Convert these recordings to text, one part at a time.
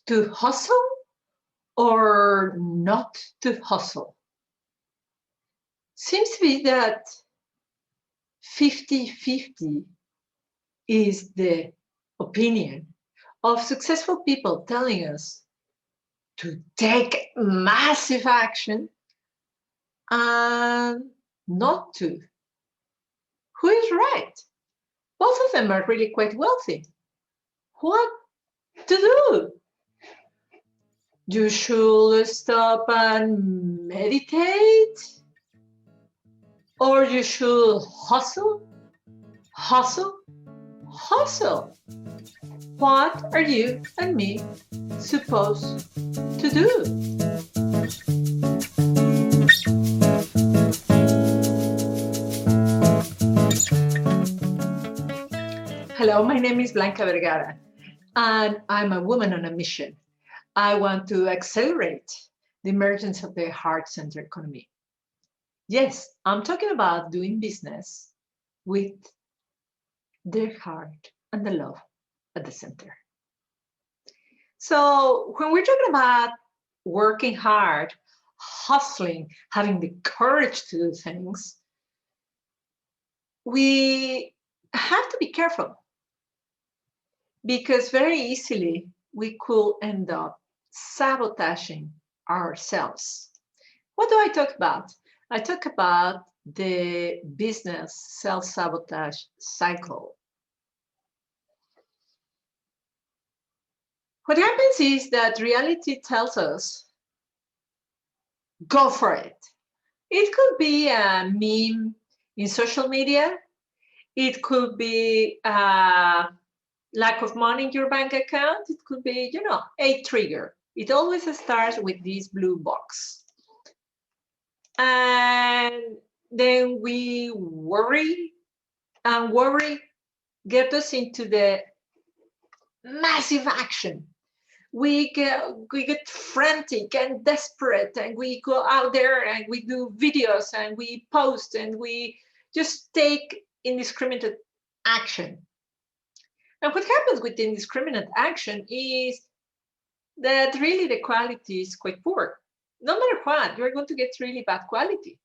To hustle or not to hustle? Seems to be that 50-50 is the opinion of successful people telling us to take massive action and not to. Who is right? Both of them are really quite wealthy. What to do? You should stop and meditate, or you should hustle, hustle, hustle. What are you and me supposed to do? Hello, my name is Blanca Vergara, and I'm a woman on a mission. I want to accelerate the emergence of the heart-centered economy. Yes, I'm talking about doing business with the heart and the love at the center. So when we're talking about working hard, hustling, having the courage to do things, we have to be careful because very easily we could end up sabotaging ourselves. What do I talk about? I talk about the business self-sabotage cycle. What happens is that reality tells us, go for it. It could be a meme in social media. It could be a lack of money in your bank account. It could be, a trigger. It always starts with this blue box. And then we worry, and worry gets us into the massive action. We get frantic and desperate, and we go out there and we do videos and we post and we just take indiscriminate action. And what happens with indiscriminate action is that really the quality is quite poor. No matter what, you're going to get really bad quality.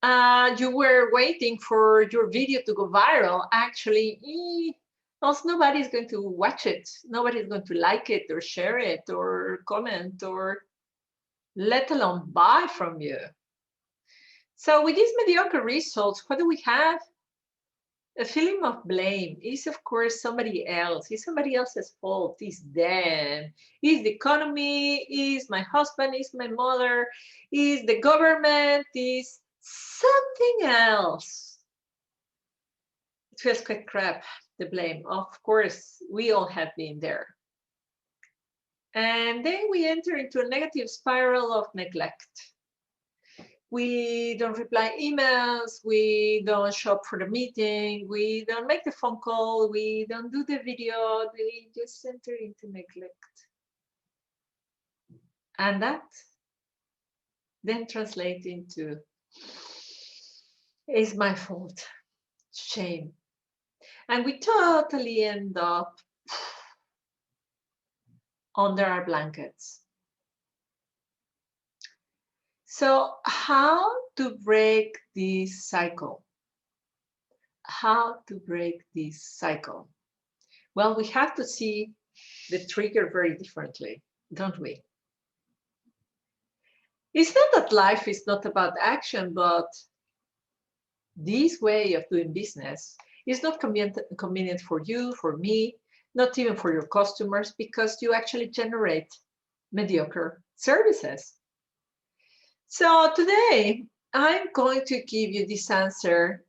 You were waiting for your video to go viral. Actually, also nobody's going to watch it. Nobody's going to like it or share it or comment or let alone buy from you. So with these mediocre results, what do we have? A feeling of blame. Is of course somebody else. Is somebody else's fault. Is them. Is the economy. Is my husband. Is my mother. Is the government. Is something else. It feels quite crap, the blame. Of course, we all have been there. And then we enter into a negative spiral of neglect. We don't reply emails, we don't show up for the meeting, we don't make the phone call, we don't do the video, we just enter into neglect. And that then translates into, it's my fault, shame. And we totally end up under our blankets. So how to break this cycle? How to break this cycle? Well, we have to see the trigger very differently, don't we? It's not that life is not about action, but this way of doing business is not convenient for you, for me, not even for your customers, because you actually generate mediocre services. So today, I'm going to give you this answer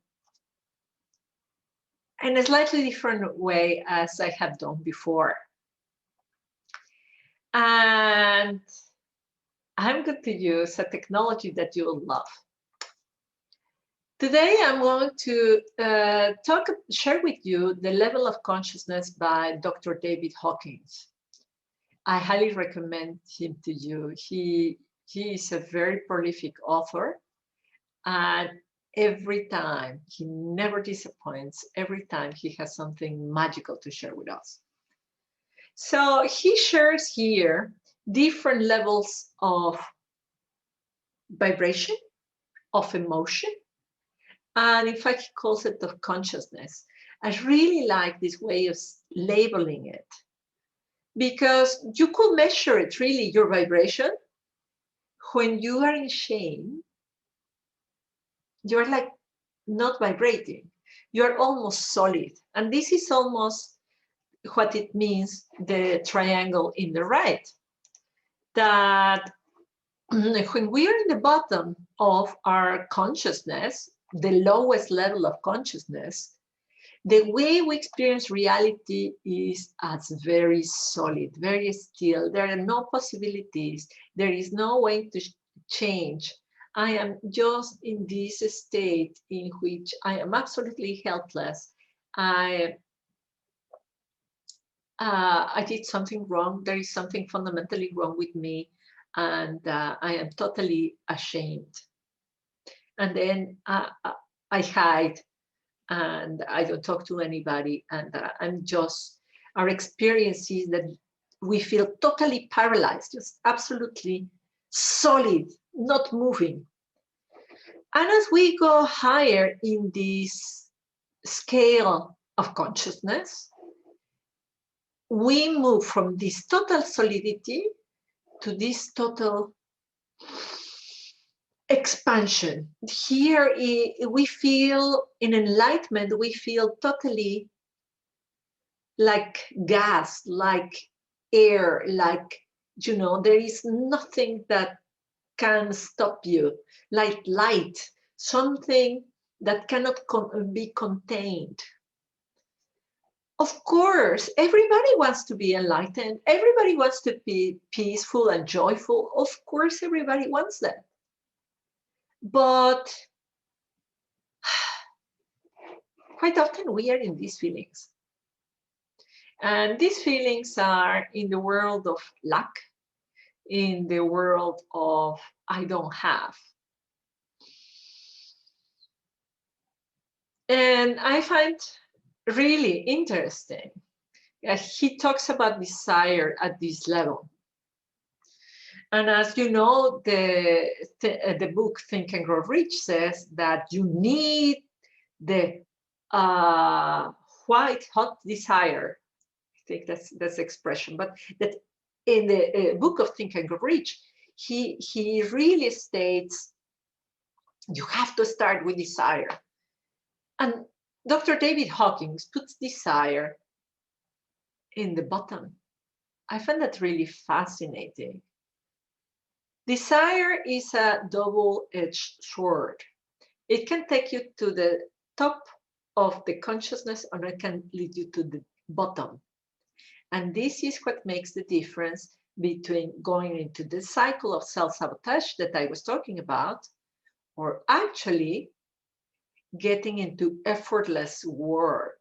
in a slightly different way as I have done before. And I'm going to use a technology that you will love. Today, I'm going to share with you the level of consciousness by Dr. David Hawkins. I highly recommend him to you. He is a very prolific author, and every time, he never disappoints. Every time he has something magical to share with us. So he shares here different levels of vibration, of emotion, and in fact, he calls it of consciousness. I really like this way of labeling it, because you could measure it, really, your vibration. When you are in shame, you're like not vibrating. You're almost solid. And this is almost what it means, the triangle in the right. That when we are in the bottom of our consciousness, the lowest level of consciousness, the way we experience reality is as very solid, very still. There are no possibilities. There is no way to change. I am just in this state in which I am absolutely helpless. I did something wrong. There is something fundamentally wrong with me, and I am totally ashamed. And then I hide, and I don't talk to anybody, and I'm just, our experience is that we feel totally paralyzed, just absolutely solid, not moving. And as we go higher in this scale of consciousness, we move from this total solidity to this total expansion. Here we feel, in enlightenment, we feel totally like gas, like air, like, you know, there is nothing that can stop you, like light, something that cannot be contained. Of course, everybody wants to be enlightened. Everybody wants to be peaceful and joyful. Of course, everybody wants that. But quite often we are in these feelings. And these feelings are in the world of lack, in the world of I don't have. And I find really interesting. He talks about desire at this level. And as you know, the book Think and Grow Rich says that you need the white hot desire. I think that's the expression, but that in the book of Think and Grow Rich, he really states you have to start with desire. And Dr. David Hawkins puts desire in the bottom. I find that really fascinating. Desire is a double-edged sword. It can take you to the top of the consciousness, or it can lead you to the bottom. And this is what makes the difference between going into the cycle of self-sabotage that I was talking about, or actually getting into effortless work.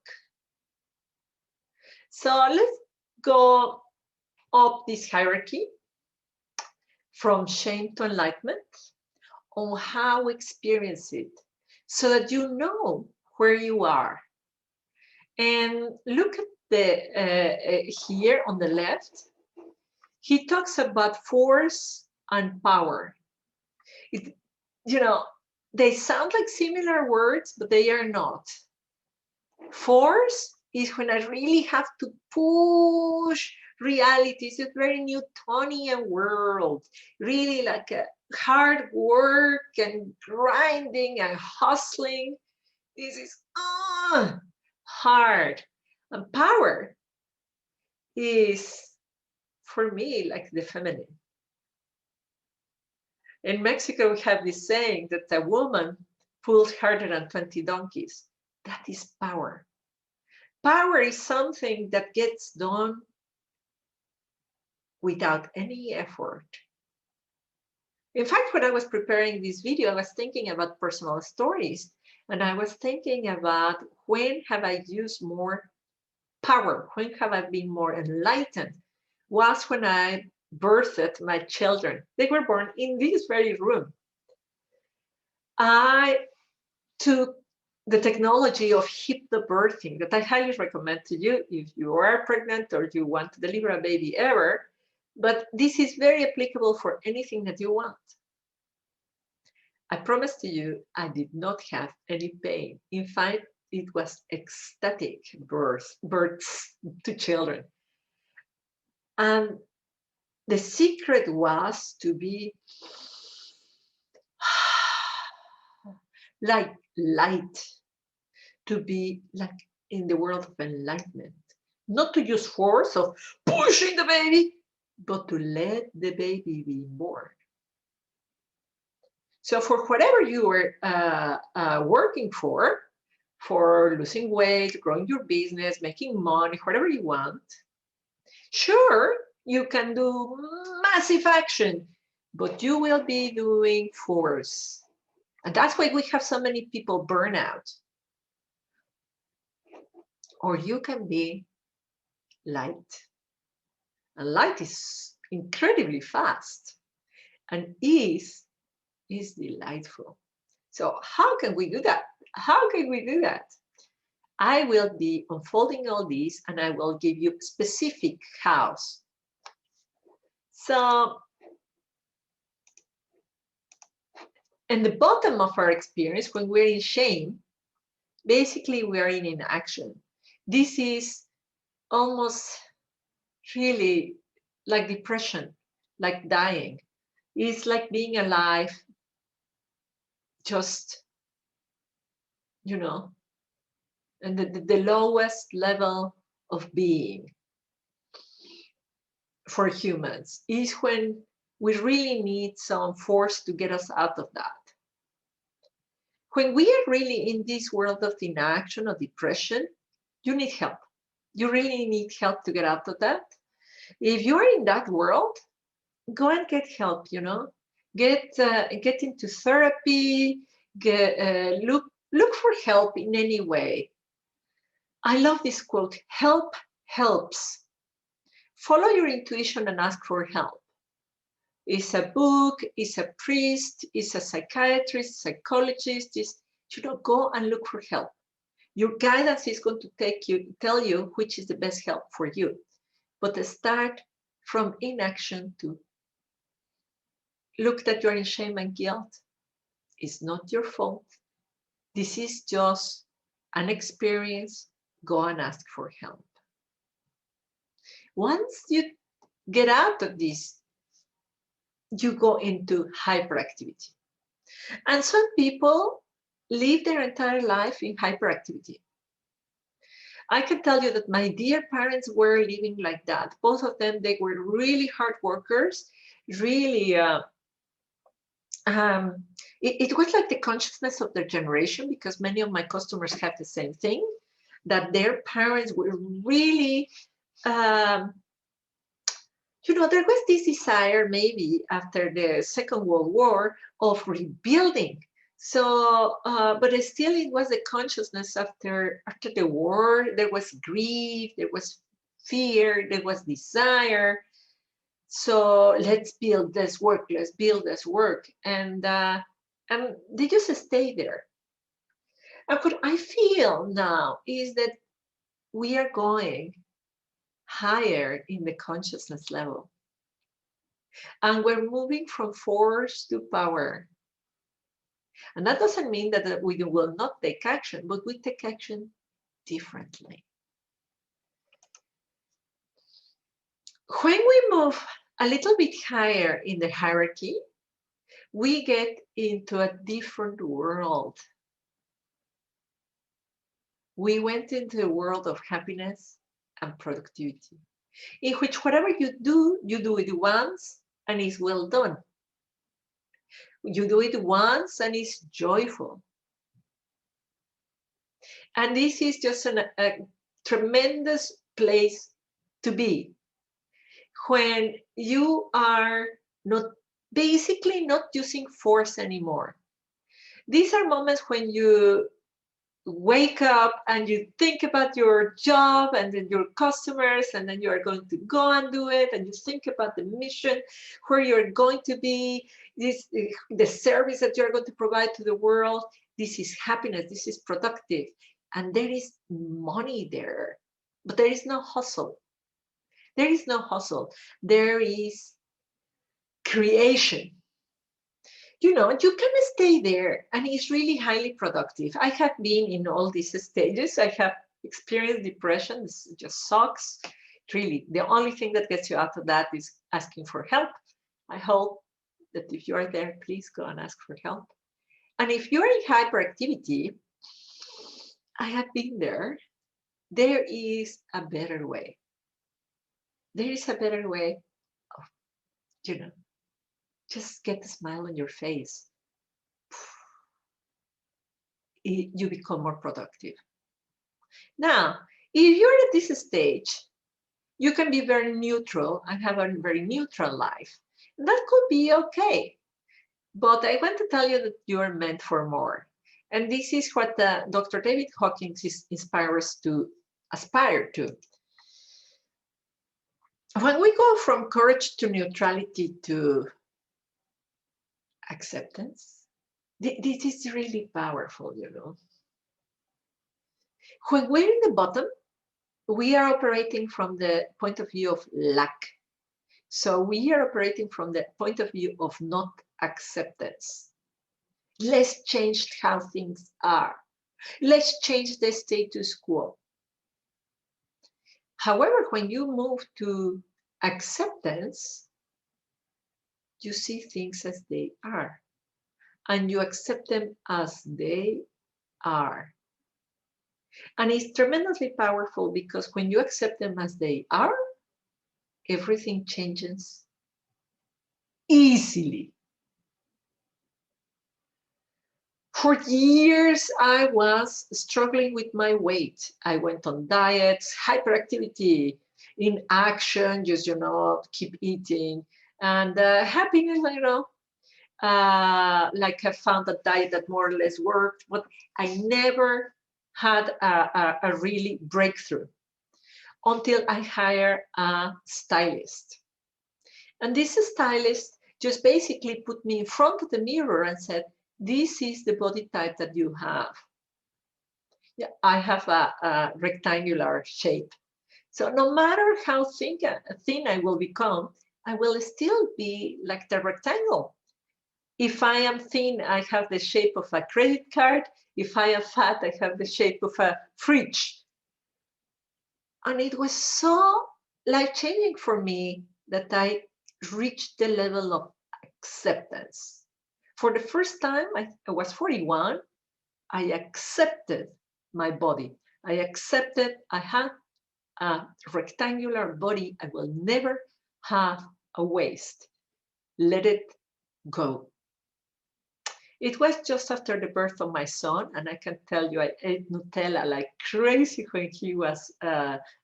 So let's go up this hierarchy from shame to enlightenment on how we experience it, so that you know where you are. And look at the here on the left, he talks about force and power. You know, they sound like similar words, but they are not. Force is when I really have to push reality. It's a very Newtonian world, really like a hard work and grinding and hustling. This is hard. And power is, for me, like the feminine. In Mexico, we have this saying that a woman pulls harder than 20 donkeys. That is power. Power is something that gets done without any effort. In fact, when I was preparing this video, I was thinking about personal stories, and I was thinking about when have I used more power? When have I been more enlightened? Was when I birthed my children. They were born in this very room. I took the technology of hypnobirthing that I highly recommend to you if you are pregnant or you want to deliver a baby ever. But this is very applicable for anything that you want. I promise to you, I did not have any pain. In fact, it was ecstatic births to children. And the secret was to be like light, to be like in the world of enlightenment, not to use force of pushing the baby, but to let the baby be born. So for whatever you are working for losing weight, growing your business, making money, whatever you want, sure, you can do massive action, but you will be doing force. And that's why we have so many people burn out. Or you can be light. And light is incredibly fast and is delightful. So how can we do that? How can we do that? I will be unfolding all these and I will give you specific hows. So in the bottom of our experience, when we're in shame, basically we are in inaction. This is almost really like depression, like dying. It's like being alive, just, you know, and the lowest level of being for humans is when we really need some force to get us out of that. When we are really in this world of inaction or depression, you need help. You really need help to get out of that. If you're in that world, go and get help, you know, get into therapy, look for help in any way. I love this quote, help helps. Follow your intuition and ask for help. It's a book, it's a priest, it's a psychiatrist, psychologist, it's, you know, go and look for help. Your guidance is going to tell you which is the best help for you. But start from inaction to look that you're in shame and guilt. It's not your fault. This is just an experience. Go and ask for help. Once you get out of this, you go into hyperactivity. And some people live their entire life in hyperactivity. I can tell you that my dear parents were living like that. Both of them, they were really hard workers, really, it was like the consciousness of their generation, because many of my customers have the same thing, that their parents were really, you know, there was this desire maybe after the Second World War of rebuilding. So, but still it was the consciousness after the war. There was grief, there was fear, there was desire. So let's build this work, let's build this work. And they just stay there. And what I feel now is that we are going higher in the consciousness level. And we're moving from force to power. And that doesn't mean that we will not take action, but we take action differently. When we move a little bit higher in the hierarchy, we get into a different world. We went into the world of happiness and productivity, in which whatever you do it once and it's well done. You do it once and it's joyful. And this is just a tremendous place to be, when you are basically not using force anymore. These are moments when you wake up and you think about your job and then your customers, and then you are going to go and do it, and you think about the mission, where you're going to be, the service that you're going to provide to the world. this is happiness, this is productive, and there is money there, but there is no hustle. There is no hustle. There is creation. You know, you can stay there and it's really highly productive. I have been in all these stages. I have experienced depression. This just sucks. Really, the only thing that gets you out of that is asking for help. I hope that if you are there, please go and ask for help. And if you're in hyperactivity, I have been there. There is a better way. There is a better way of, you know, just get a smile on your face. You become more productive. Now, if you're at this stage, you can be very neutral and have a very neutral life. And that could be okay. But I want to tell you that you are meant for more. And this is what Dr. David Hawkins inspires to aspire to. When we go from courage to neutrality to acceptance, this is really powerful, you know. When we're in the bottom, we are operating from the point of view of lack. So we are operating from the point of view of not acceptance. Let's change how things are. Let's change the status quo. However, when you move to acceptance, you see things as they are, and you accept them as they are. And it's tremendously powerful because when you accept them as they are, everything changes easily. For years, I was struggling with my weight. I went on diets, hyperactivity, inaction, just, you know, keep eating, and happiness, you know, like I found a diet that more or less worked, but I never had a really breakthrough until I hired a stylist. And this stylist just basically put me in front of the mirror and said, this is the body type that you have. Yeah, I have a rectangular shape. So no matter how thin I will become, I will still be like the rectangle. If I am thin, I have the shape of a credit card. If I am fat, I have the shape of a fridge. And it was so life-changing for me that I reached the level of acceptance. For the first time, I was 41, I accepted my body. I accepted I had a rectangular body. I will never have a waist. Let it go. It was just after the birth of my son, and I can tell you I ate Nutella like crazy when he was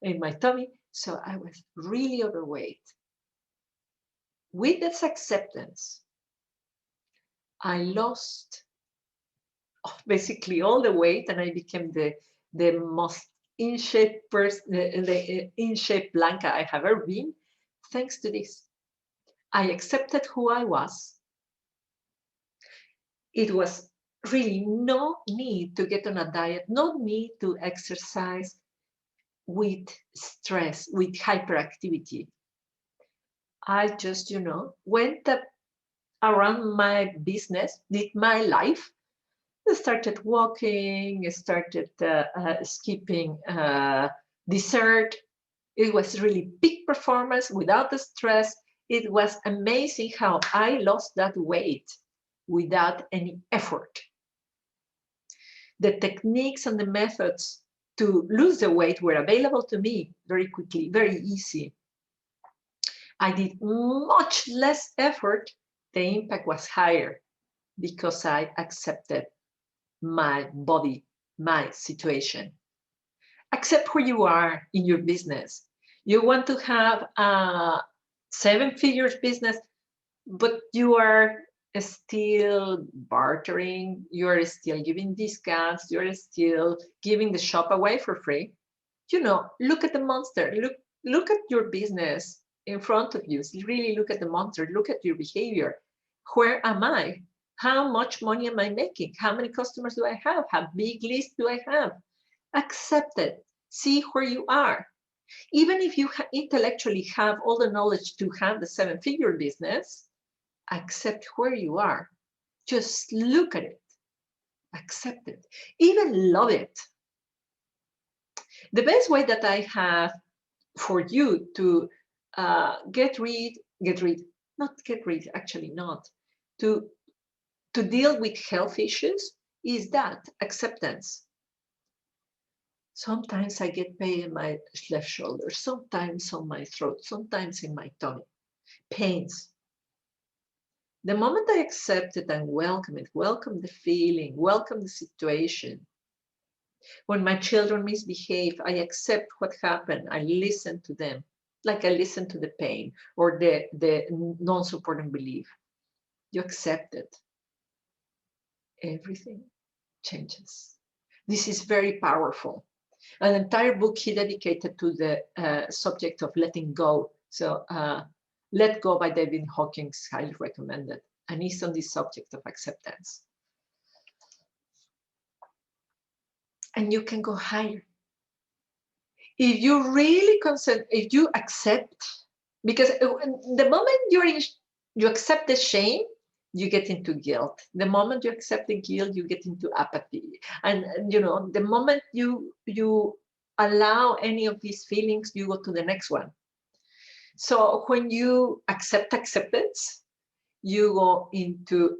in my tummy, so I was really overweight. With this acceptance, I lost basically all the weight, and I became the most in shape person, the in shape Blanca I have ever been, thanks to this. I accepted who I was. It was really no need to get on a diet, no need to exercise with stress, with hyperactivity. I just, you know, went around my business, did my life, started walking, started skipping dessert. It was really peak performance without the stress. It was amazing how I lost that weight without any effort. The techniques and the methods to lose the weight were available to me very quickly, very easy. I did much less effort. The impact was higher because I accepted my body, my situation. Accept who you are in your business. You want to have a 7-figure business, but you are still bartering, you're still giving discounts, you're still giving the shop away for free. You know, look at the monster. Look at your business in front of you. Really look at the monster. Look at your behavior. Where am I? How much money am I making? How many customers do I have? How big list do I have? Accept it. See where you are. Even if you intellectually have all the knowledge to have the 7-figure business, accept where you are. Just look at it. Accept it. Even love it. The best way that I have for you to to deal with health issues is that acceptance. Sometimes I get pain in my left shoulder, sometimes on my throat, sometimes in my tummy, pains. The moment I accept it and welcome it, welcome the feeling, welcome the situation. When my children misbehave, I accept what happened. I listen to them, like I listen to the pain or the non-supporting belief. You accept it. Everything changes. This is very powerful. An entire book he dedicated to the subject of letting go. So Let Go by David Hawkins, highly recommended. And it's on the subject of acceptance. And you can go higher. If you really if you accept, because the moment you accept the shame, you get into guilt. The moment you accept the guilt, you get into apathy. And you know, the moment you allow any of these feelings, you go to the next one. So when you accept acceptance, you go into,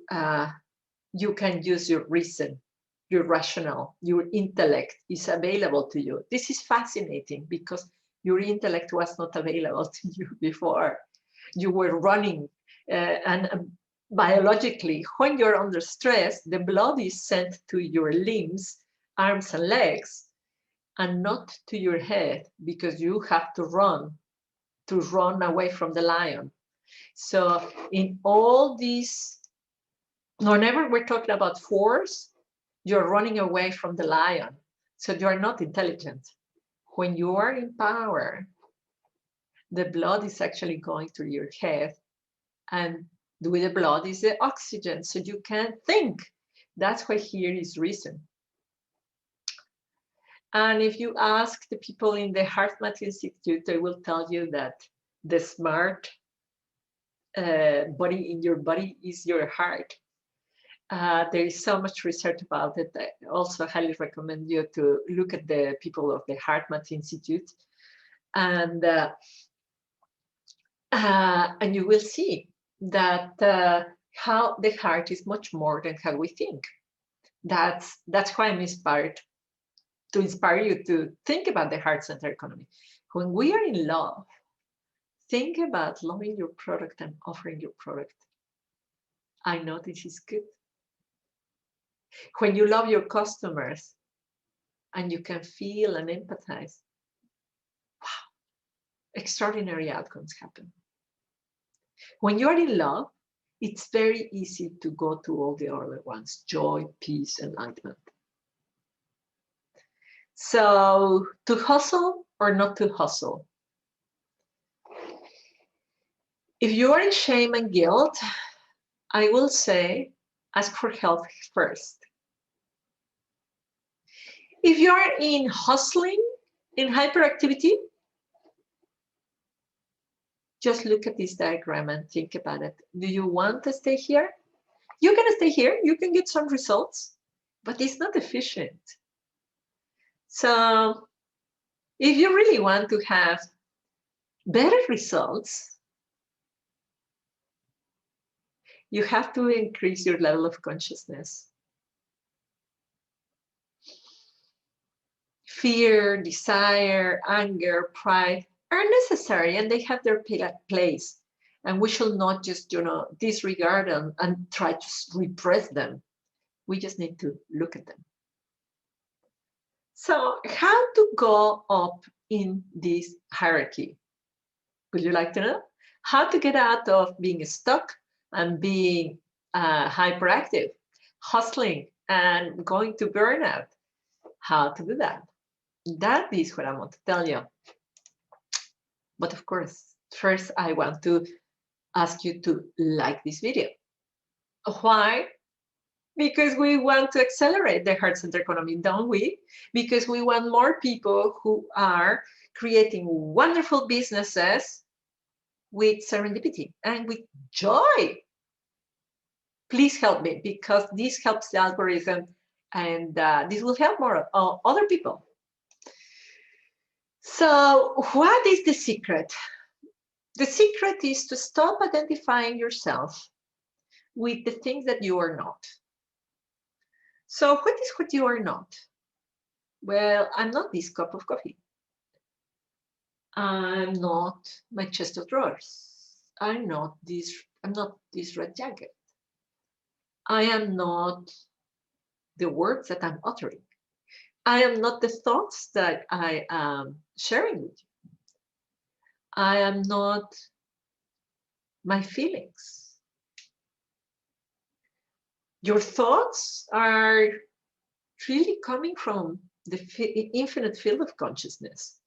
you can use your reason, your rational, your intellect is available to you. This is fascinating because your intellect was not available to you before. You were running and biologically, when you're under stress, the blood is sent to your limbs, arms and legs, and not to your head because you have to run away from the lion. So in all these, whenever we're talking about force, you're running away from the lion. So you are not intelligent. When you are in power, the blood is actually going to your head, and with the blood is the oxygen, so you can think. That's why here is reason. And if you ask the people in the HeartMath Institute, they will tell you that the smart body in your body is your heart. There is so much research about it. I also highly recommend you to look at the people of the HeartMath Institute, and you will see that how the heart is much more than how we think. That's why I'm inspired to inspire you to think about the heart-centered economy. When we are in love, think about loving your product and offering your product. I know this is good. When you love your customers and you can feel and empathize, wow, extraordinary outcomes happen. When you're in love, it's very easy to go to all the other ones: joy, peace, enlightenment. So to hustle or not to hustle? If you are in shame and guilt, I will say, ask for help first. If you are in hustling, in hyperactivity, just look at this diagram and think about it. Do you want to stay here? You can stay here, you can get some results, but it's not efficient. So if you really want to have better results, you have to increase your level of consciousness. Fear, desire, anger, pride are necessary, and they have their place. And we should not just, disregard them and try to repress them. We just need to look at them. So how to go up in this hierarchy? Would you like to know? How to get out of being stuck and being hyperactive, hustling, and going to burnout? How to do that? That is what I want to tell you. But of course, first I want to ask you to like this video. Why? Because we want to accelerate the heart center economy, don't we? Because we want more people who are creating wonderful businesses with serendipity and with joy. Please help me, because this helps the algorithm, and this will help more other people. So what is the secret? The secret is to stop identifying yourself with the things that you are not. So what is what you are not? Well, I'm not this cup of coffee. I'm not my chest of drawers. I'm not this red jacket. I am not the words that I'm uttering. I am not the thoughts that I am sharing with you. I am not my feelings. Your thoughts are really coming from the infinite field of consciousness.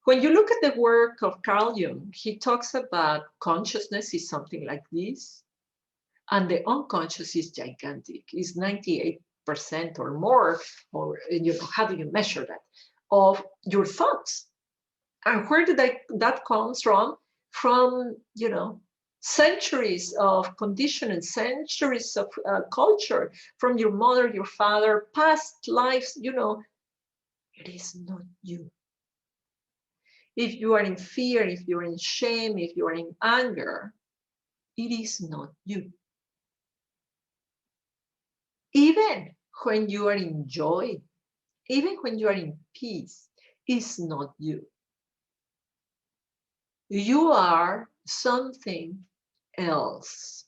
When you look at the work of Carl Jung, he talks about consciousness is something like this, and the unconscious is gigantic, is 98% or more, or how do you measure that, of your thoughts. And where did that comes from? From, centuries of conditioning, centuries of culture, from your mother, your father, past lives, it is not you. If you are in fear, if you're in shame, if you are in anger, it is not you. Even when you are in joy, even when you are in peace, it's not you. You are something else.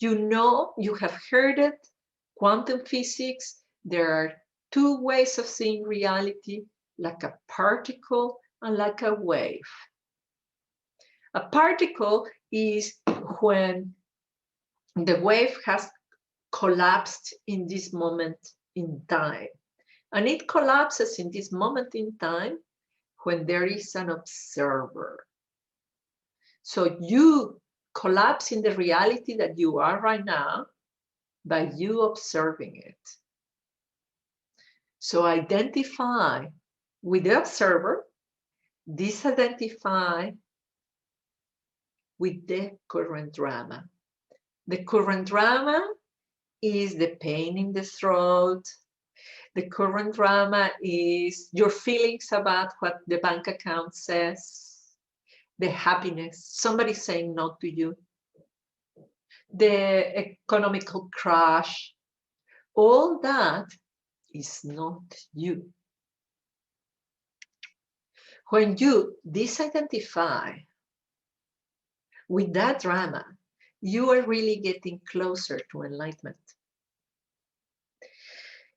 You have heard it, quantum physics, there are two ways of seeing reality, like a particle and like a wave. A particle is when the wave has collapsed in this moment in time. And it collapses in this moment in time when there is an observer. So you collapse in the reality that you are right now by you observing it. So identify with the observer, disidentify with the current drama. The current drama is the pain in the throat. The current drama is your feelings about what the bank account says, the happiness, somebody saying no to you, the economical crash. All that is not you. When you disidentify with that drama, you are really getting closer to enlightenment.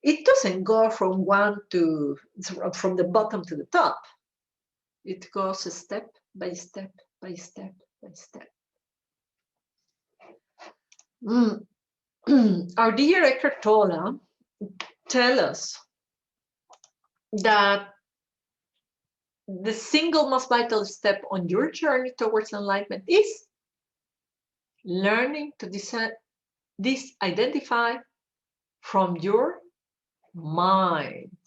It doesn't go from the bottom to the top. It goes step by step by step by step. Our dear Eckhart Tolle tells us that the single most vital step on your journey towards enlightenment is learning to disidentify from your mind.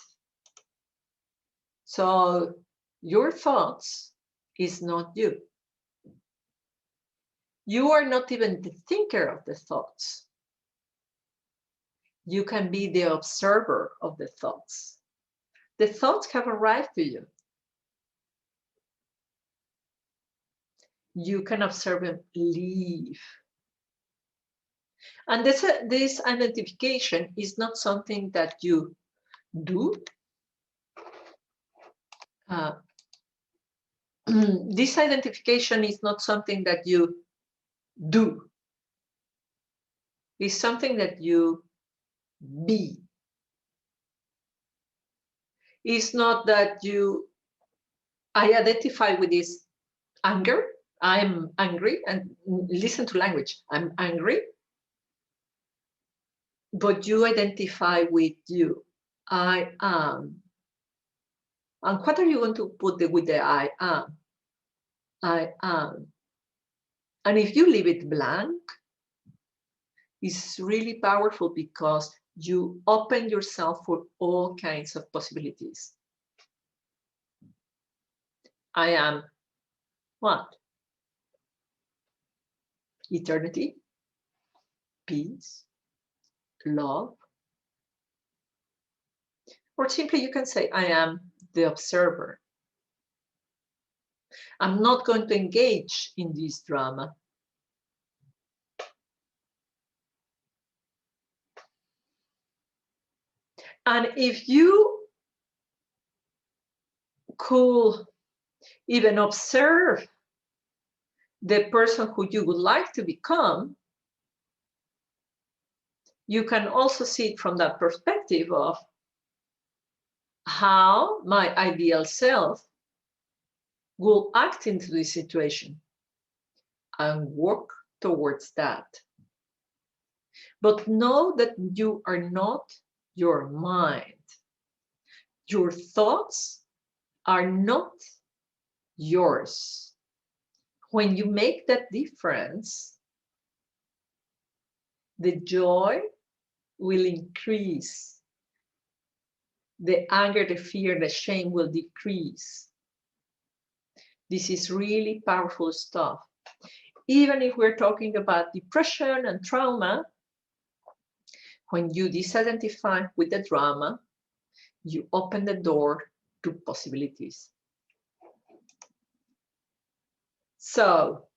So your thoughts is not you. You are not even the thinker of the thoughts. You can be the observer of the thoughts. The thoughts have arrived to you. You can observe them leave. And this identification is not something that you do. This identification is not something that you do. It's something that you be. It's not that I identify with this anger. I'm angry, and listen to language. I'm angry. But you identify with you. I am. And what are you going to put with the I am? I am. And if you leave it blank, is really powerful because you open yourself for all kinds of possibilities. I am what? Eternity, peace, love. Or simply you can say, I am the observer. I'm not going to engage in this drama. And if you could even observe the person who you would like to become, you can also see it from that perspective of how my ideal self will act into this situation and work towards that. But know that you are not your mind. Your thoughts are not yours. When you make that difference, the joy will increase. The anger, the fear, the shame will decrease. This is really powerful stuff. Even if we're talking about depression and trauma, when you disidentify with the drama, you open the door to possibilities. So,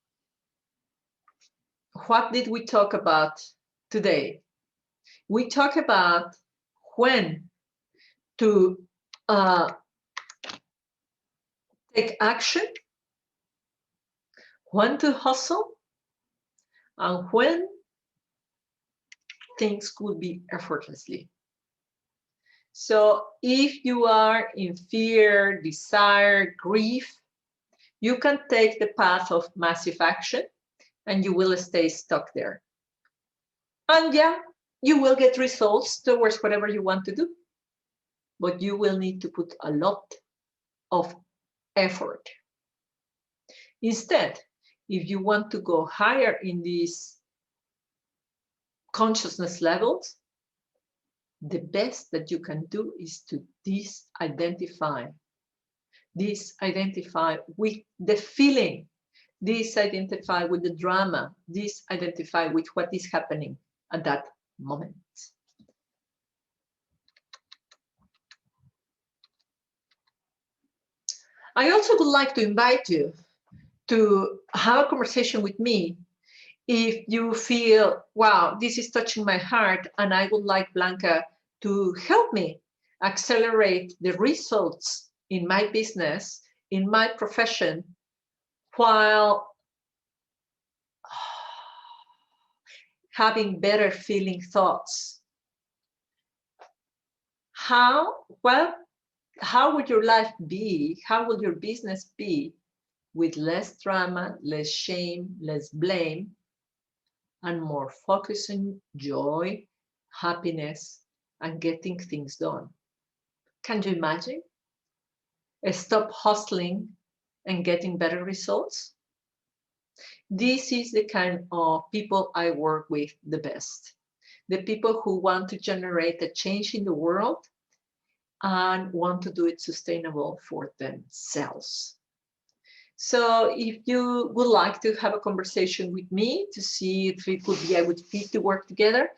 what did we talk about today? We talk about when to take action, when to hustle, and when things could be effortlessly. So if you are in fear, desire, grief, you can take the path of massive action and you will stay stuck there. And yeah, you will get results towards whatever you want to do, but you will need to put a lot of effort. Instead, if you want to go higher in these consciousness levels, the best that you can do is to disidentify with the feeling, disidentify with the drama, disidentify with what is happening at that moment. I also would like to invite you to have a conversation with me if you feel, wow, this is touching my heart and I would like Blanca to help me accelerate the results in my business, in my profession, while having better feeling thoughts. How would your life be? How would your business be with less drama, less shame, less blame, and more focus on joy, happiness, and getting things done? Can you imagine? Stop hustling and getting better results? This is the kind of people I work with the best. The people who want to generate a change in the world and want to do it sustainable for themselves. So if you would like to have a conversation with me to see if it could be a good fit to work together,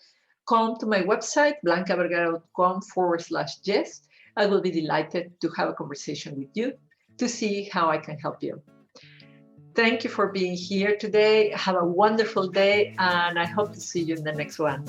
come to my website, blancavergara.com/yes. I will be delighted to have a conversation with you to see how I can help you. Thank you for being here today. Have a wonderful day, and I hope to see you in the next one.